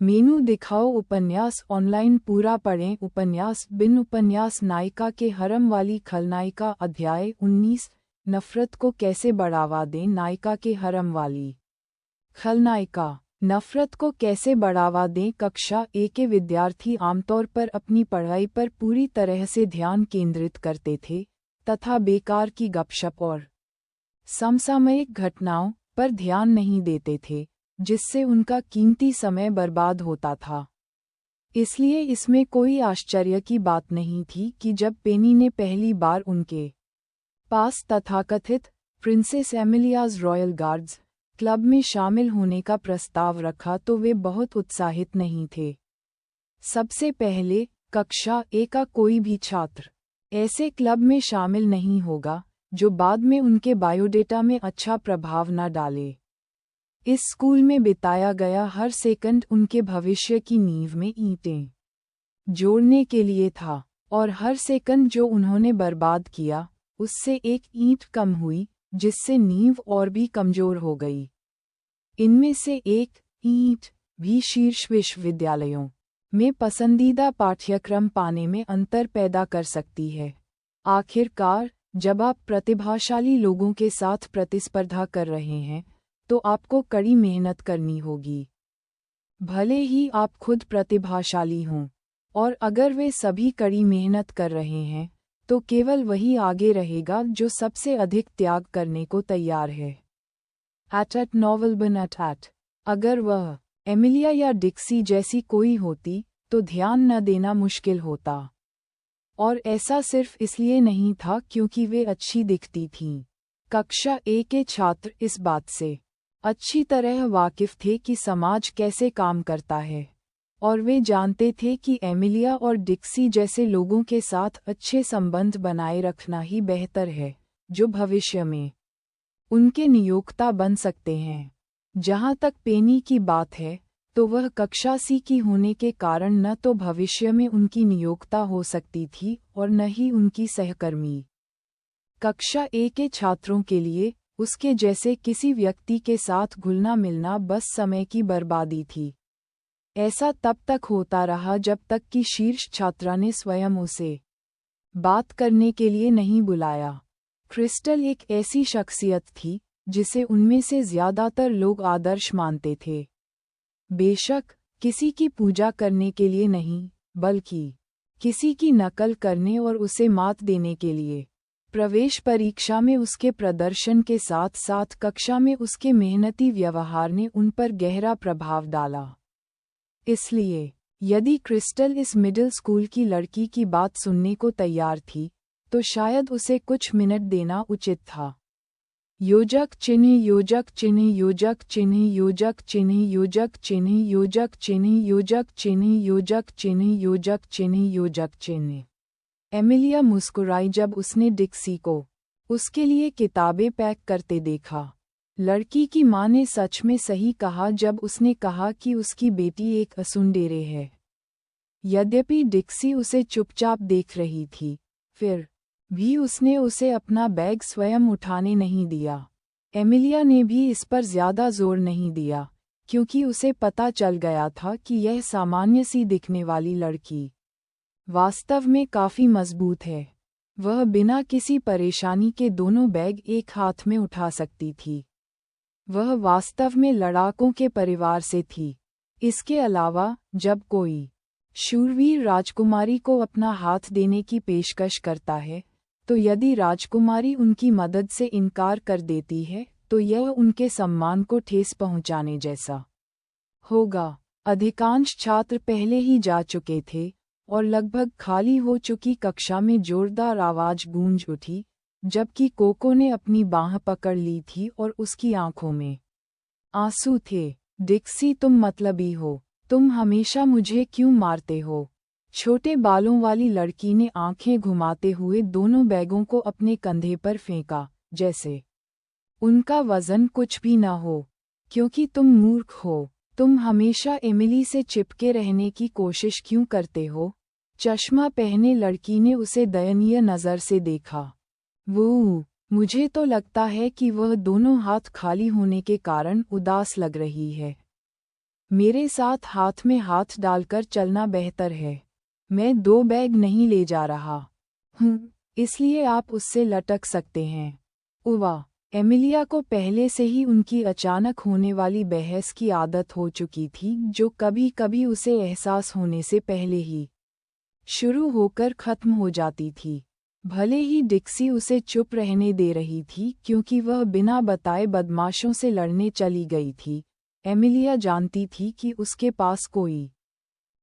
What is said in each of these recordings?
मेनू दिखाओ उपन्यास ऑनलाइन पूरा पढ़ें उपन्यास बिन उपन्यास नायिका के हरम वाली खलनायिका अध्याय 19 नफरत को कैसे बढ़ावा दें नायिका के हरम वाली खलनायिका नफरत को कैसे बढ़ावा दें कक्षा ए के विद्यार्थी आमतौर पर अपनी पढ़ाई पर पूरी तरह से ध्यान केंद्रित करते थे तथा बेकार की गपशप और समसामयिक घटनाओं पर ध्यान नहीं देते थे जिससे उनका कीमती समय बर्बाद होता था। इसलिए इसमें कोई आश्चर्य की बात नहीं थी कि जब पेनी ने पहली बार उनके पास तथाकथित प्रिंसेस एमिलियाज रॉयल गार्ड्स क्लब में शामिल होने का प्रस्ताव रखा तो वे बहुत उत्साहित नहीं थे। सबसे पहले कक्षा ए का कोई भी छात्र ऐसे क्लब में शामिल नहीं होगा जो बाद में उनके बायोडेटा में अच्छा प्रभाव न डाले। इस स्कूल में बिताया गया हर सेकंड उनके भविष्य की नींव में ईंटें जोड़ने के लिए था और हर सेकंड जो उन्होंने बर्बाद किया उससे एक ईंट कम हुई जिससे नींव और भी कमजोर हो गई। इनमें से एक ईंट भी शीर्ष विश्वविद्यालयों में पसंदीदा पाठ्यक्रम पाने में अंतर पैदा कर सकती है। आखिरकार जब आप प्रतिभाशाली लोगों के साथ प्रतिस्पर्धा कर रहे हैं तो आपको कड़ी मेहनत करनी होगी, भले ही आप खुद प्रतिभाशाली हों, और अगर वे सभी कड़ी मेहनत कर रहे हैं तो केवल वही आगे रहेगा जो सबसे अधिक त्याग करने को तैयार है। एट नॉवल बन एट अगर वह एमिलिया या डिक्सी जैसी कोई होती तो ध्यान न देना मुश्किल होता, और ऐसा सिर्फ इसलिए नहीं था क्योंकि वे अच्छी दिखती थीं। कक्षा ए के छात्र इस बात से अच्छी तरह वाकिफ थे कि समाज कैसे काम करता है, और वे जानते थे कि एमिलिया और डिक्सी जैसे लोगों के साथ अच्छे संबंध बनाए रखना ही बेहतर है जो भविष्य में उनके नियोक्ता बन सकते हैं। जहाँ तक पेनी की बात है तो वह कक्षा सी की होने के कारण न तो भविष्य में उनकी नियोक्ता हो सकती थी और न ही उनकी सहकर्मी। कक्षा ए के छात्रों के लिए उसके जैसे किसी व्यक्ति के साथ घुलना मिलना बस समय की बर्बादी थी। ऐसा तब तक होता रहा जब तक कि शीर्ष छात्रा ने स्वयं उसे बात करने के लिए नहीं बुलाया। क्रिस्टल एक ऐसी शख्सियत थी जिसे उनमें से ज्यादातर लोग आदर्श मानते थे, बेशक किसी की पूजा करने के लिए नहीं बल्कि किसी की नकल करने और उसे मात देने के लिए। प्रवेश परीक्षा में उसके प्रदर्शन के साथ साथ कक्षा में उसके मेहनती व्यवहार ने उन पर गहरा प्रभाव डाला। इसलिए यदि क्रिस्टल इस मिडिल स्कूल की लड़की की बात सुनने को तैयार थी तो शायद उसे कुछ मिनट देना उचित था। योजक चिन्ह योजक चिन्ह योजक चिन्ह योजक चिन्ह योजक चिन्ह योजक चिन्ह योजक चिन्ह योजक चिन्ह योजक चिन्ह योजक चिन्ह। एमिलिया मुस्कुराई जब उसने डिक्सी को उसके लिए किताबें पैक करते देखा। लड़की की माँ ने सच में सही कहा जब उसने कहा कि उसकी बेटी एक असुंडेरे है। यद्यपि डिक्सी उसे चुपचाप देख रही थी, फिर भी उसने उसे अपना बैग स्वयं उठाने नहीं दिया। एमिलिया ने भी इस पर ज्यादा जोर नहीं दिया क्योंकि उसे पता चल गया था कि यह सामान्य सी दिखने वाली लड़की वास्तव में काफी मजबूत है। वह बिना किसी परेशानी के दोनों बैग एक हाथ में उठा सकती थी। वह वास्तव में लड़ाकों के परिवार से थी। इसके अलावा जब कोई शूरवीर राजकुमारी को अपना हाथ देने की पेशकश करता है तो यदि राजकुमारी उनकी मदद से इनकार कर देती है तो यह उनके सम्मान को ठेस पहुंचाने जैसा होगा। अधिकांश छात्र पहले ही जा चुके थे और लगभग खाली हो चुकी कक्षा में जोरदार आवाज गूंज उठी, जबकि कोको ने अपनी बाँह पकड़ ली थी और उसकी आंखों में आंसू थे। डिक्सी तुम मतलबी हो, तुम हमेशा मुझे क्यों मारते हो? छोटे बालों वाली लड़की ने आंखें घुमाते हुए दोनों बैगों को अपने कंधे पर फेंका, जैसे उनका वजन कुछ भी न हो। क्योंकि तुम मूर्ख हो, तुम हमेशा एमिली से चिपके रहने की कोशिश क्यों करते हो? चश्मा पहने लड़की ने उसे दयनीय नज़र से देखा। वो, मुझे तो लगता है कि वह दोनों हाथ खाली होने के कारण उदास लग रही है। मेरे साथ हाथ में हाथ डालकर चलना बेहतर है। मैं 2 बैग नहीं ले जा रहा हूँ, इसलिए आप उससे लटक सकते हैं। उवा, एमिलिया को पहले से ही उनकी अचानक होने वाली बहस की आदत हो चुकी थी, जो कभी-कभी उसे एहसास होने से पहले ही शुरू होकर खत्म हो जाती थी। भले ही डिक्सी उसे चुप रहने दे रही थी क्योंकि वह बिना बताए बदमाशों से लड़ने चली गई थी, एमिलिया जानती थी कि उसके पास कोई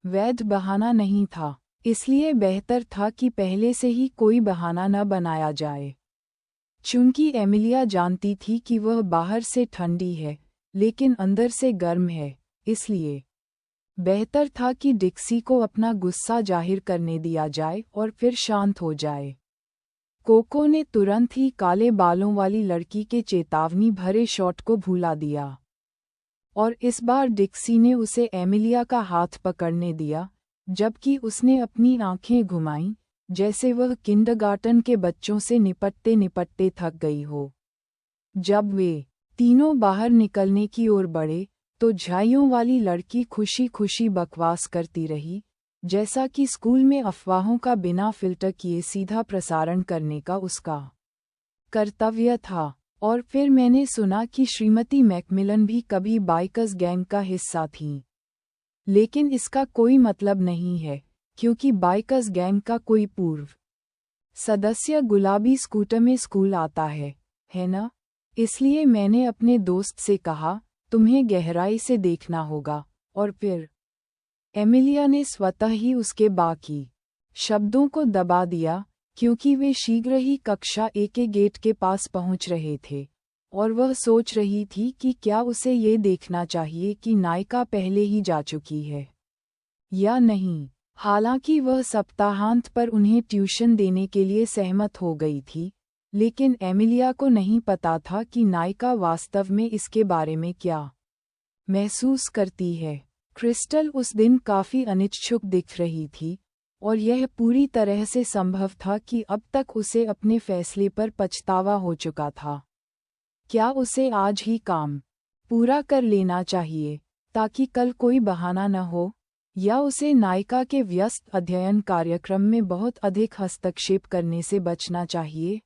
वैध बहाना नहीं था, इसलिए बेहतर था कि पहले से ही कोई बहाना न बनाया जाए। चूंकि एमिलिया जानती थी कि वह बाहर से ठंडी है लेकिन अंदर से गर्म है, इसलिए बेहतर था कि डिक्सी को अपना गुस्सा जाहिर करने दिया जाए और फिर शांत हो जाए। कोको ने तुरंत ही काले बालों वाली लड़की के चेतावनी भरे शॉट को भुला दिया और इस बार डिक्सी ने उसे एमिलिया का हाथ पकड़ने दिया, जबकि उसने अपनी आंखें घुमाईं, जैसे वह किंडरगार्टन के बच्चों से निपटते निपटते थक गई हो। जब वे तीनों बाहर निकलने की ओर बढ़े तो झाइयों वाली लड़की खुशी खुशी बकवास करती रही, जैसा कि स्कूल में अफवाहों का बिना फिल्टर किए सीधा प्रसारण करने का उसका कर्तव्य था। और फिर मैंने सुना कि श्रीमती मैकमिलन भी कभी बाइकर्स गैंग का हिस्सा थीं। लेकिन इसका कोई मतलब नहीं है, क्योंकि बाइकर्स गैंग का कोई पूर्व सदस्य गुलाबी स्कूटर में स्कूल आता है ना? इसलिए मैंने अपने दोस्त से कहा, तुम्हें गहराई से देखना होगा, और फिर एमिलिया ने स्वतः ही उसके बाकी शब्दों को दबा दिया, क्योंकि वे शीघ्र ही कक्षा ए के गेट के पास पहुंच रहे थे, और वह सोच रही थी कि क्या उसे ये देखना चाहिए कि नायिका पहले ही जा चुकी है या नहीं। हालांकि वह सप्ताहांत पर उन्हें ट्यूशन देने के लिए सहमत हो गई थी, लेकिन एमिलिया को नहीं पता था कि नायिका वास्तव में इसके बारे में क्या महसूस करती है। क्रिस्टल उस दिन काफी अनिच्छुक दिख रही थी, और यह पूरी तरह से संभव था कि अब तक उसे अपने फैसले पर पछतावा हो चुका था। क्या उसे आज ही काम पूरा कर लेना चाहिए ताकि कल कोई बहाना न हो, या उसे नायिका के व्यस्त अध्ययन कार्यक्रम में बहुत अधिक हस्तक्षेप करने से बचना चाहिए?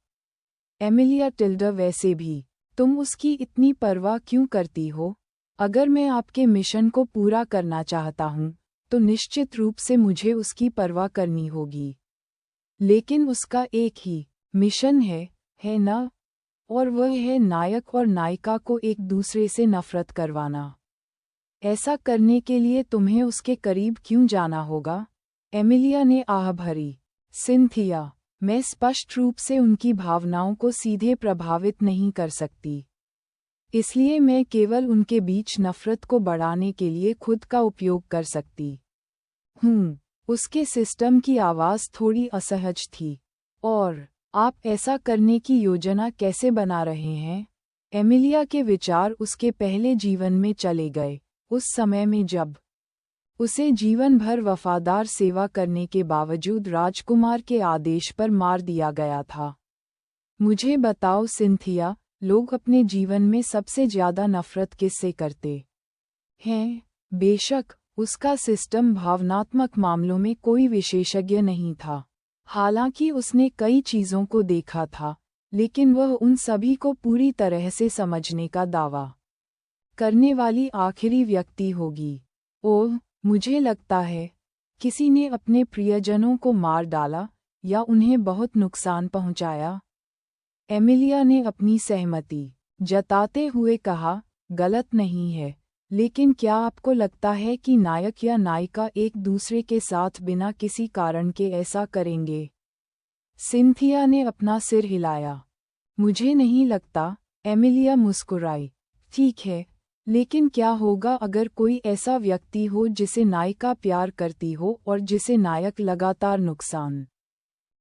एमिलिया टिल्डर, वैसे भी तुम उसकी इतनी परवाह क्यों करती हो? अगर मैं आपके मिशन को पूरा करना चाहता हूँ तो निश्चित रूप से मुझे उसकी परवाह करनी होगी। लेकिन उसका एक ही मिशन है ना? और वह है नायक और नायिका को एक दूसरे से नफरत करवाना। ऐसा करने के लिए तुम्हें उसके करीब क्यों जाना होगा? एमिलिया ने आह भरी। सिंथिया, मैं स्पष्ट रूप से उनकी भावनाओं को सीधे प्रभावित नहीं कर सकती, इसलिए मैं केवल उनके बीच नफरत को बढ़ाने के लिए खुद का उपयोग कर सकती हूँ। उसके सिस्टम की आवाज़ थोड़ी असहज थी। और आप ऐसा करने की योजना कैसे बना रहे हैं? एमिलिया के विचार उसके पहले जीवन में चले गए, उस समय में जब उसे जीवन भर वफादार सेवा करने के बावजूद राजकुमार के आदेश पर मार दिया गया था। मुझे बताओ सिंथिया, लोग अपने जीवन में सबसे ज्यादा नफरत किससे करते हैं? बेशक उसका सिस्टम भावनात्मक मामलों में कोई विशेषज्ञ नहीं था। हालांकि उसने कई चीजों को देखा था, लेकिन वह उन सभी को पूरी तरह से समझने का दावा करने वाली आखिरी व्यक्ति होगी। ओह, मुझे लगता है किसी ने अपने प्रियजनों को मार डाला या उन्हें बहुत नुकसान पहुंचाया। एमिलिया ने अपनी सहमति जताते हुए कहा, गलत नहीं है, लेकिन क्या आपको लगता है कि नायक या नायिका एक दूसरे के साथ बिना किसी कारण के ऐसा करेंगे? सिंथिया ने अपना सिर हिलाया। मुझे नहीं लगता, एमिलिया मुस्कुराई। ठीक है, लेकिन क्या होगा अगर कोई ऐसा व्यक्ति हो जिसे नायिका प्यार करती हो और जिसे नायक लगातार नुकसान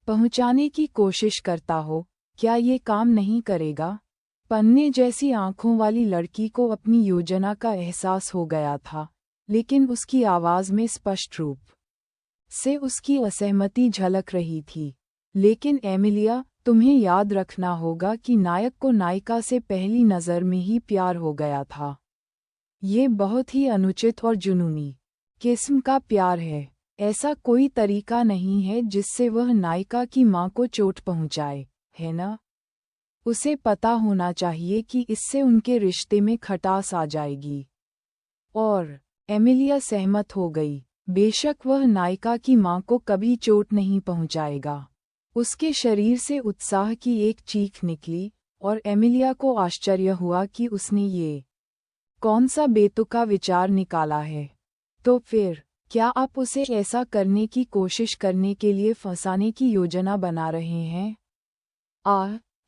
पहुंचाने की कोशिश करता हो? क्या ये काम नहीं करेगा? पन्ने जैसी आंखों वाली लड़की को अपनी योजना का एहसास हो गया था, लेकिन उसकी आवाज़ में स्पष्ट रूप से उसकी असहमति झलक रही थी। लेकिन एमिलिया, तुम्हें याद रखना होगा कि नायक को नायिका से पहली नज़र में ही प्यार हो गया था। ये बहुत ही अनुचित और जुनूनी किस्म का प्यार है। ऐसा कोई तरीका नहीं है जिससे वह नायिका की मां को चोट पहुंचाए, है ना? उसे पता होना चाहिए कि इससे उनके रिश्ते में खटास आ जाएगी। और एमिलिया सहमत हो गई। बेशक वह नायिका की मां को कभी चोट नहीं पहुंचाएगा। उसके शरीर से उत्साह की एक चीख निकली और एमिलिया को आश्चर्य हुआ कि उसने ये कौन सा बेतुका विचार निकाला है। तो फिर क्या आप उसे ऐसा करने की कोशिश करने के लिए फंसाने की योजना बना रहे हैं?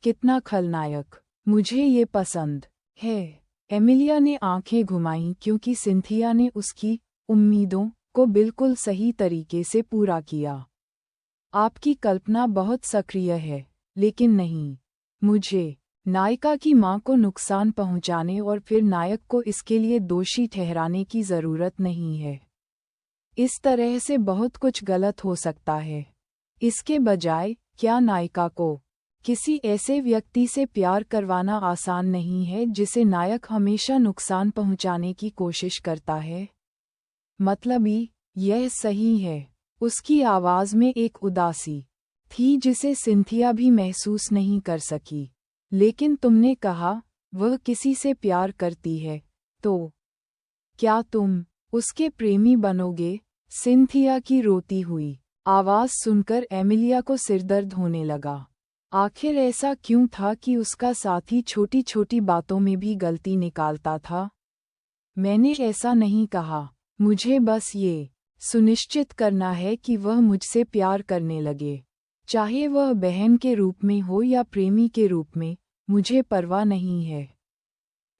कितना खलनायक! मुझे ये पसंद है। एमिलिया ने आंखें घुमाईं क्योंकि सिंथिया ने उसकी उम्मीदों को बिल्कुल सही तरीके से पूरा किया। आपकी कल्पना बहुत सक्रिय है, लेकिन नहीं। मुझे नायिका की मां को नुकसान पहुंचाने और फिर नायक को इसके लिए दोषी ठहराने की जरूरत नहीं है। इस तरह से बहुत कुछ गलत हो सकता है। इसके बजाय, क्या नायिका को किसी ऐसे व्यक्ति से प्यार करवाना आसान नहीं है जिसे नायक हमेशा नुकसान पहुंचाने की कोशिश करता है? मतलबी, यह सही है। उसकी आवाज में एक उदासी थी जिसे सिंथिया भी महसूस नहीं कर सकी। लेकिन तुमने कहा, वह किसी से प्यार करती है, तो क्या तुम उसके प्रेमी बनोगे? सिंथिया की रोती हुई आवाज सुनकर एमिलिया को सिरदर्द होने लगा। आखिर ऐसा क्यों था कि उसका साथी छोटी छोटी बातों में भी गलती निकालता था? मैंने ऐसा नहीं कहा। मुझे बस ये सुनिश्चित करना है कि वह मुझसे प्यार करने लगे। चाहे वह बहन के रूप में हो या प्रेमी के रूप में, मुझे परवाह नहीं है।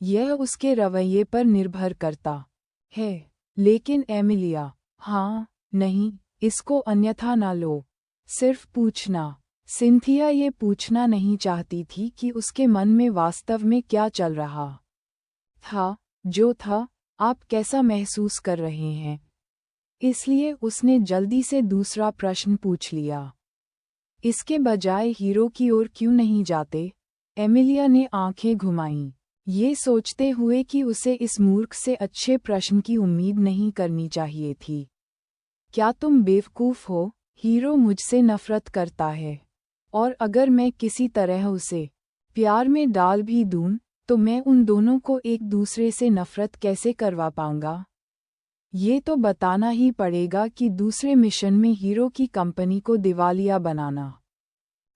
यह उसके रवैये पर निर्भर करता है। लेकिन एमिलिया, हाँ, नहीं, इसको अन्यथा ना लो। सिर्फ पूछना। सिंथिया ये पूछना नहीं चाहती थी कि उसके मन में वास्तव में क्या चल रहा था। जो था, आप कैसा महसूस कर रहे हैं? इसलिए उसने जल्दी से दूसरा प्रश्न पूछ लिया। इसके बजाय हीरो की ओर क्यों नहीं जाते? एमिलिया ने आंखें घुमाईं, ये सोचते हुए कि उसे इस मूर्ख से अच्छे प्रश्न की उम्मीद नहीं करनी चाहिए थी। क्या तुम बेवकूफ़ हो? हीरो मुझसे नफरत करता है, और अगर मैं किसी तरह उसे प्यार में डाल भी दूं, तो मैं उन दोनों को एक दूसरे से नफरत कैसे करवा पाऊंगा? ये तो बताना ही पड़ेगा कि दूसरे मिशन में हीरो की कंपनी को दिवालिया बनाना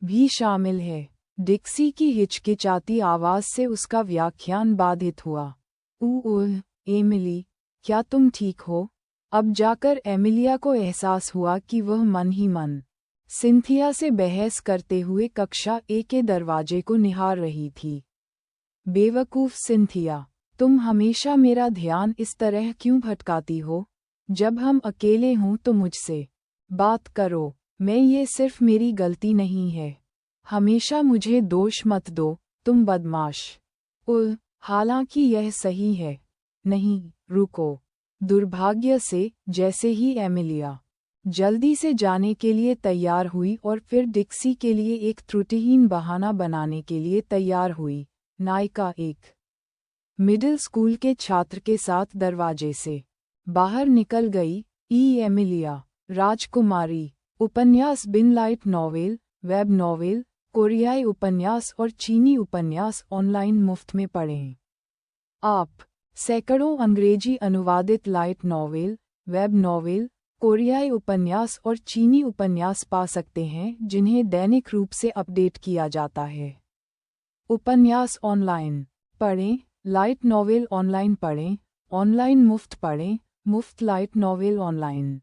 भी शामिल है। डिक्सी की हिचकिचाती आवाज से उसका व्याख्यान बाधित हुआ। ओह, एमिली, क्या तुम ठीक हो? अब जाकर एमिलिया को एहसास हुआ कि वह मन ही मन सिंथिया से बहस करते हुए कक्षा ए के दरवाजे को निहार रही थी। बेवकूफ़ सिंथिया, तुम हमेशा मेरा ध्यान इस तरह क्यों भटकाती हो? जब हम अकेले हों तो मुझसे बात करो। मैं ये सिर्फ मेरी गलती नहीं है। हमेशा मुझे दोष मत दो, तुम बदमाश। हालांकि यह सही है। नहीं, रुको। दुर्भाग्य से, जैसे ही एमिलिया जल्दी से जाने के लिए तैयार हुई और फिर डिक्सी के लिए एक त्रुटिहीन बहाना बनाने के लिए तैयार हुई, नायिका एक मिडिल स्कूल के छात्र के साथ दरवाजे से बाहर निकल गई। एमिलिया राजकुमारी। उपन्यास बिन लाइट नॉवेल, वेब नॉवेल, कोरियाई उपन्यास और चीनी उपन्यास ऑनलाइन मुफ्त में पढ़ें। आप सैकड़ों अंग्रेजी अनुवादित लाइट नॉवेल, वेब नॉवेल, कोरियाई उपन्यास और चीनी उपन्यास पा सकते हैं जिन्हें दैनिक रूप से अपडेट किया जाता है। उपन्यास ऑनलाइन पढ़ें, लाइट नॉवेल ऑनलाइन पढ़ें, ऑनलाइन मुफ्त पढ़ें, मुफ्त लाइट नॉवेल ऑनलाइन।